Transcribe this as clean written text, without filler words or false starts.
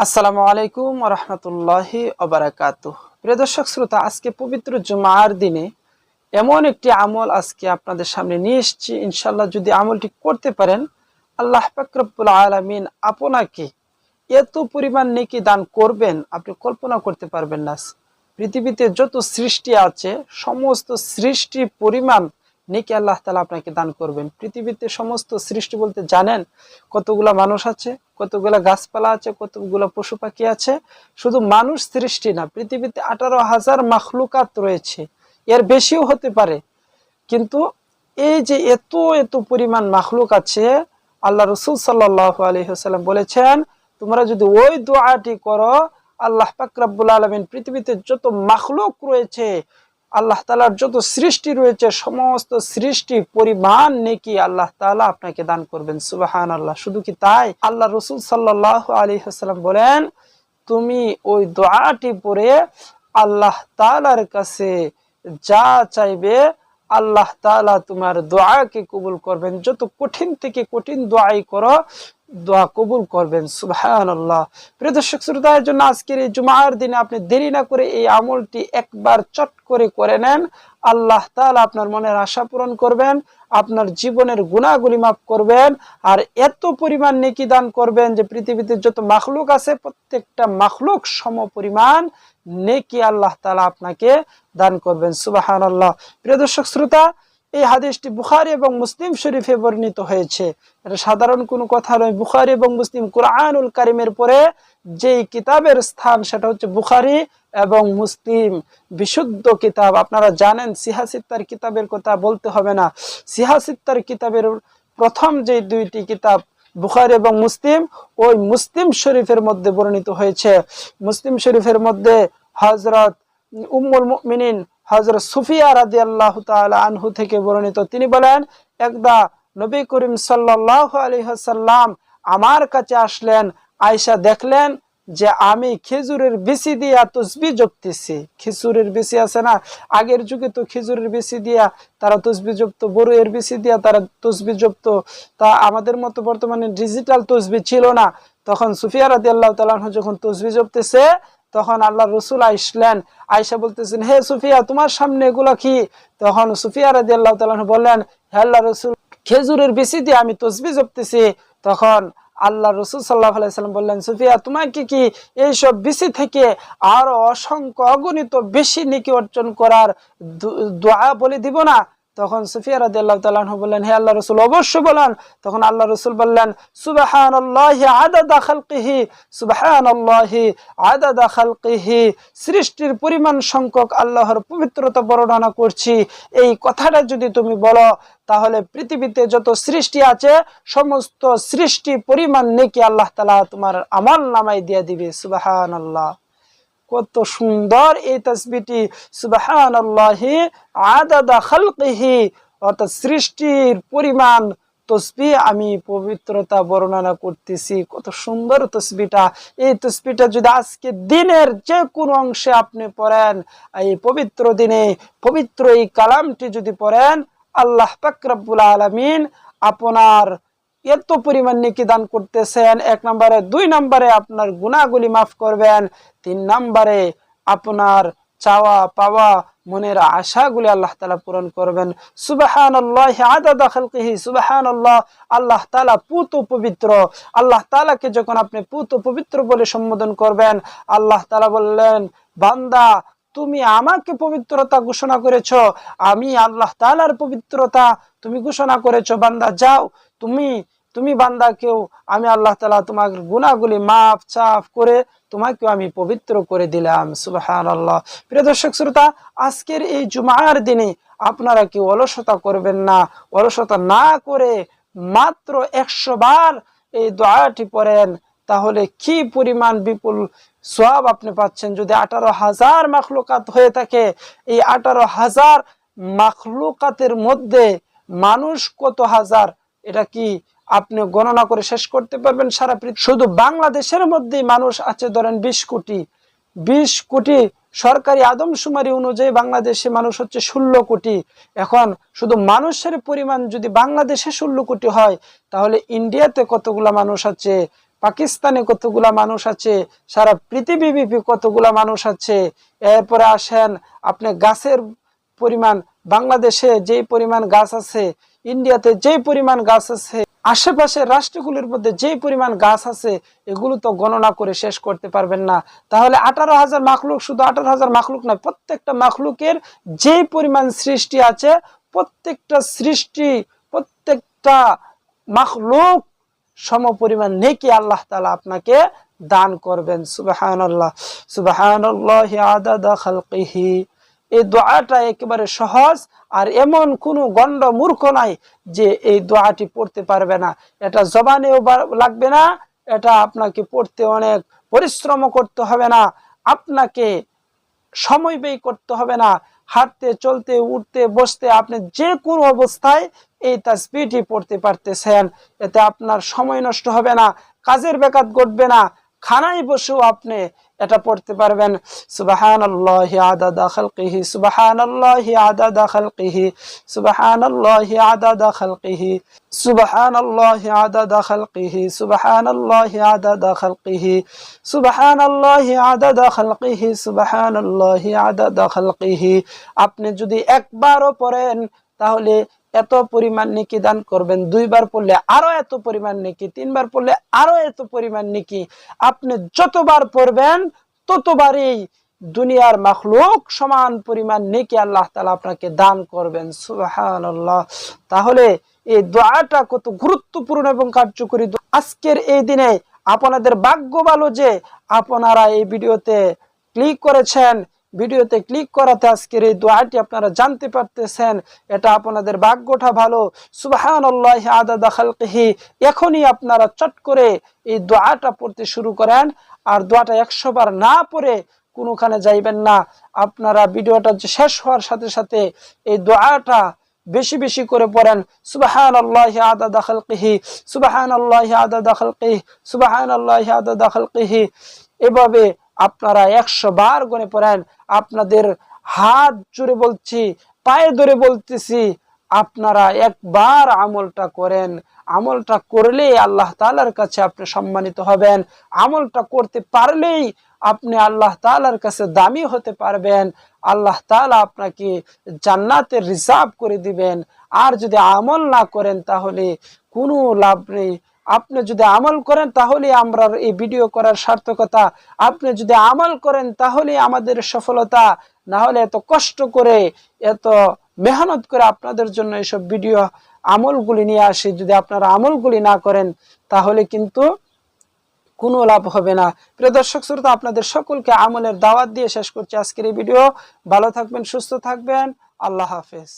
আসসালামু আলাইকুম ওয়া রাহমাতুল্লাহি ওয়া বারাকাতুহু। প্রিয় দর্শক শ্রোতা, আজকে পবিত্র জুমার দিনে এমন একটি আমল আজকে আপনাদের সামনে নিয়ে এসেছি। ইনশাআল্লাহ যদি আমলটি করতে পারেন, আল্লাহ পাক রব্বুল আলামিন আপনাকে এত পরিমাণ নেকি দান করবেন আপনি কল্পনা করতে পারবেন না। পৃথিবীতে যত সৃষ্টি আছে সমস্ত সৃষ্টি পরিমাণ নেকি আল্লাহ তাআলা আপনাকে দান করবেন। পৃথিবীতে সমস্ত সৃষ্টি বলতে জানেন কতগুলা মানুষ আছে, কতগুলা গাছপালা আছে, কতগুলা পশু পাখি আছে। শুধু মানুষ সৃষ্টি না, পৃথিবীতে 18,000 মাখলুকাত রয়েছে, এর বেশিও হতে পারে। কিন্তু এই যে এত এত পরিমাণ মাখলুক আছে, আল্লাহ রসুল সাল্লাল্লাহু আলাইহি ওয়াসাল্লাম বলেছেন, তোমরা যদি ওই দোয়াটি করো, আল্লাহ পাক রব্বুল আলামিন পৃথিবীতে যত মাখলুক রয়েছে, আল্লাহ তাআলার যত সৃষ্টি রয়েছে, সমস্ত সৃষ্টি পরিমাণ নেকি আল্লাহ তাআলা আপনাকে দান করবেন। সুবহানাল্লাহ। শুধু কি তাই, আল্লাহ রসুল সাল্লাল্লাহু আলাইহি ওয়াসাল্লাম বলেন, তুমি ওই দোয়াটি পড়ে আল্লাহ তাআলার কাছে যা চাইবে আল্লাহ তাআলা তোমার দোয়াকে কবুল করবেন। যত কঠিন থেকে কঠিন দোয়াই করো, দোয়া কবুল করবেন। সুবহানাল্লাহ। প্রিয় দর্শক শ্রোতা, এর জন্য আজকের এই জুমার দিনে আপনি দেরি না করে এই আমলটি একবার চট করে নেন। আল্লাহ তাআলা আপনার মনের আশা পূরণ করবেন, আপনার জীবনের গুনাহগুলি মাফ করবেন, আর এত পরিমাণ নেকি দান করবেন যে পৃথিবীতে যত মাখলুক আছে প্রত্যেকটা মাখলুক সম পরিমাণ নেকি আল্লাহ তাআলা আপনাকে দান করবেন। সুবহানাল্লাহ। প্রিয় দর্শক শ্রোতা, এই হাদিসটি বুখারী এবং মুসলিম শরীফে বর্ণিত হয়েছে। এটা সাধারণ কোনো কথা নয়। বুখারী এবং মুসলিম, কুরআনুল কারীমের পরে যেই কিতাবের স্থান সেটা হচ্ছে বুখারী এবং মুসলিম, বিশুদ্ধ কিতাব। আপনারা জানেন সিহাসিত্তার কিতাবের কথা বলতে হবে না। সিহাসিত্তার কিতাবের প্রথম যে দুইটি কিতাব বুখারী এবং মুসলিম, ওই মুসলিম শরীফের মধ্যে বর্ণিত হয়েছে। মুসলিম শরীফের মধ্যে হযরত উম্মুল মুমিনিন হযরত সুফিয়া রাদিয়াল্লাহু তাআলা আনহু থেকে বর্ণিত, তিনি বলেন, একদা নবী করিম সাল্লাল্লাহু আলাইহি ওয়াসাল্লাম আমার কাছে আসলেন। আয়েশা দেখলেন যে আমি খেজুরের বিচি দিয়া তসবিহ জপতেছি। খেজুরের বিচি আছে না, আগের যুগে তো খেজুরের বিচি দিয়া তারা তসবিহ জপতো, বড়ুয়ের বিচি দিয়া তারা তসবিহ জপতো। তা আমাদের মতো বর্তমানে ডিজিটাল তসবিহ ছিল না। তখন সুফিয়া রাদিয়াল্লাহু তাআলা আনহু যখন তসবিহ জপতেছে, তখন আল্লাহ রসুল আসলেন। আয়েশা বলতেছেন, হে সুফিয়া, তোমার সামনে এগুলা কি? তখন সুফিয়া রাদিয়াল্লাহু তাআলা আনহু বললেন, হে আল্লাহ রসুল, খেজুরের বিচি দিয়ে আমি তসবিহ জপতেছি। তখন আল্লাহ রসুল সাল্লাল্লাহু আলাইহি সাল্লাম বললেন, সুফিয়া, তোমাকে কি এইসব বিচি থেকে আরো অসংখ্য অগণিত বেশি নেকি অর্জন করার দোয়া বলে দিব না? তখন সুফিয়া রাদিয়াল্লাহু তাআলা আনহু বললেন, হে আল্লাহ রাসূল, অবশ্যই বলেন। তখন আল্লাহ রাসূল বললেন, সুবহানাল্লাহি আদাদা খালকিহি, সুবহানাল্লাহি আদাদা খালকিহি, সৃষ্টির পরিমাণ সংখ্যক আল্লাহর পবিত্রতা বর্ণনা করছি। এই কথাটা যদি তুমি বলো, তাহলে পৃথিবীতে যত সৃষ্টি আছে সমস্ত সৃষ্টি পরিমাণ নেকি আল্লাহ তাআলা তোমার আমল নামায় দিয়ে দিবে। সুবহানাল্লাহ। কত সুন্দর এই তাসবিহটি, সুবহানাল্লাহি আদাদা খালকিহি, অর্থাৎ সৃষ্টির পরিমাণ তাসবিহ আমি পবিত্রতা বর্ণনা করতেছি। কত সুন্দর তাসবিহটা। এই তাসবিহটা যদি আজকে দিনের যে কোনো অংশে আপনি পড়েন, এই পবিত্র দিনে পবিত্র এই কালামটি যদি পড়েন, আল্লাহ পাক রব্বুল আলামিন আপনার এত পরিমাণ নেকি দান করতেছেন। 1 নম্বরে, 2 নম্বরে আপনার গুনাহগুলি মাফ করবেন, 3 নম্বরে আপনার চাওয়া পাওয়া মনের আশাগুলি আল্লাহ তাআলা পূরণ করবেন। সুবহানাল্লাহি আদাদা খালকিহি, সুবহানাল্লাহ, আল্লাহ তাআলা পুত পবিত্র। আল্লাহ তাআলাকে যখন আপনি পুত পবিত্র বলে সম্বোধন করবেন, আল্লাহ তাআলা বললেন, বান্দা, তুমি আমাকে পবিত্রতা ঘোষণা করেছো, আমি আল্লাহ তাআলার পবিত্রতা তুমি ঘোষণা করেছো। বান্দা যাও, তুমি বান্দাকেও আমি আল্লাহ তাআলা তোমার গুনাহগুলি মাফ চাফ করে তোমাকেও আমি পবিত্র করে দিলাম। সুবহানাল্লাহ। প্রিয় দর্শক শ্রোতা, আজকের এই জুমার দিনে আপনারা কেউ অলসতা করবেন না। অলসতা না করে মাত্র 100 বার এই দোয়াটি পড়েন, তাহলে কি পরিমাণ বিপুল সওয়াব আপনি পাচ্ছেন। যদি 18,000 মাখলুকাত হয়ে থাকে, এই 18,000 মাখলুকাতের মধ্যে মানুষ কত হাজার, এটা কি আপনি গণনা করে শেষ করতে পারবেন? সারা পৃথিবী, শুধু বাংলাদেশের মধ্যেই মানুষ আছে ধরেন 20 কোটি। 20 কোটি সরকারি আদমশুমারি অনুযায়ী বাংলাদেশে মানুষ হচ্ছে 16 কোটি। এখন শুধু মানুষের পরিমাণ যদি বাংলাদেশে 16 কোটি হয়, তাহলে ইন্ডিয়াতে কতগুলা মানুষ আছে? পাকিস্তানে কতগুলা মানুষ আছে, সারা পৃথিবীব্যাপী কতগুলা মানুষ আছে। এরপরে আসেন আপনি গাছের পরিমাণ, বাংলাদেশে যেই পরিমাণ গাছ আছে, ইন্ডিয়াতে যেই পরিমাণ গাছ আছে, আশেপাশের রাষ্ট্রগুলির মধ্যে যেই পরিমাণ গাছ আছে, এগুলো তো গণনা করে শেষ করতে পারবেন না। তাহলে 18,000 মাখলুক, শুধু 18,000 মাখলুক নয়, প্রত্যেকটা মাখলুকের যেই পরিমাণ সৃষ্টি আছে, প্রত্যেকটা সৃষ্টি, প্রত্যেকটা মাখলুক সম পরিমাণ নেকি আল্লাহ তাআলা আপনাকে দান করবেন। সুবহানাল্লাহ, সুবহানাল্লাহি আদাদা খালকিহি। এই দোয়াটা একেবারে সহজ, আর এমন কোনো গণ্ড মূর্খ নাই যে এই দোয়াটি পড়তে পারবে না। এটা জবানেও লাগবে না, এটা আপনাকে পড়তে অনেক পরিশ্রম করতে হবে না, আপনাকে সময় ব্যয় করতে হবে না। হাঁটতে, চলতে, উঠতে, বসতে, আপনি যে কোনো অবস্থায় এই তাসবিহটি পড়তে পারতেছেন। এতে আপনার সময় নষ্ট হবে না, কাজের ব্যাঘাত ঘটবে না, খানায় বসেও আপনি এটা পড়তে পারবেন। সুবহানাল্লাহি আদাদা খালকিহি, সুবহানাল্লাহি আদাদা খালকিহি, সুবহানাল্লাহি আদাদা খালকিহি, সুবহানাল্লাহি আদাদা খালকিহি, সুবহানাল্লাহি আদাদা খালকিহি, সুবহানাল্লাহি আদাদা খালকিহি, সুবহানাল্লাহি আদাদা খালকিহি। আপনি যদি একবারও পড়েন তাহলে এত পরিমাণ নেকি দান করবেন, 2 বার পড়লে আরো এত পরিমাণ নেকি, 3 বার পড়লে আরো এত পরিমাণ নেকি। আপনি যতবার পড়বেন ততবারই দুনিয়ার মাখলুক সমান পরিমাণ নেকি আল্লাহ তাআলা আপনাকে দান করবেন। সুবহানাল্লাহ। তাহলে এই দোয়াটা কত গুরুত্বপূর্ণ এবং কার্যকরী। আজকের এই দিনে আপনাদের ভাগ্য ভালো যে আপনারা এই ভিডিওতে ক্লিক করেছেন। ভিডিওতে ক্লিক করাতে আজকের এই দোয়াটি আপনারা জানতে পারতেছেন, এটা আপনাদের ভাগ্যটা ভালো। সুবহানাল্লাহি আদাদা খালকিহি। এখনই আপনারা চট করে এই দোয়াটা পড়তে শুরু করেন, আর দোয়াটা 100 বার না পড়ে কোনোখানে যাইবেন না। আপনারা ভিডিওটা শেষ হওয়ার সাথে সাথে এই দোয়াটা বেশি বেশি করে পড়েন। সুবহানাল্লাহি আদাদা খালকিহি, সুবহানাল্লাহি আদাদা খালকিহি, সুবহানাল্লাহি আদাদা খালকিহি। এভাবে আপনারা 100 বার করে পড়েন। আপনাদের হাত জুড়ে বলছি, পায়ে ধরে বলতেছি, আপনারা একবার আমলটা করেন। আমলটা করলেই আল্লাহ তাআলার কাছে আপনি সম্মানিত হবেন। আমলটা করতে পারলেই আপনি আল্লাহ তাআলার কাছে দামি হতে পারবেন। আল্লাহ তাআলা আপনাকে জান্নাতের রিজার্ভ করে দিবেন। আর যদি আমল না করেন তাহলে কোনো লাভ নেই। আপনি যদি আমল করেন তাহলে আমরা এই ভিডিও করার সার্থকতা। আপনি যদি আমল করেন তাহলে আমাদের সফলতা। না হলে এত কষ্ট করে, এত মেহনত করে আপনাদের জন্য এইসব ভিডিও আমলগুলি নিয়ে আসি, যদি আপনারা আমলগুলি না করেন তাহলে কিন্তু কোনো লাভ হবে না। প্রিয় দর্শক শ্রোতা, আপনাদের সকলকে আমলের দাওয়াত দিয়ে শেষ করছি আজকের এই ভিডিও। ভালো থাকবেন, সুস্থ থাকবেন। আল্লাহ হাফেজ।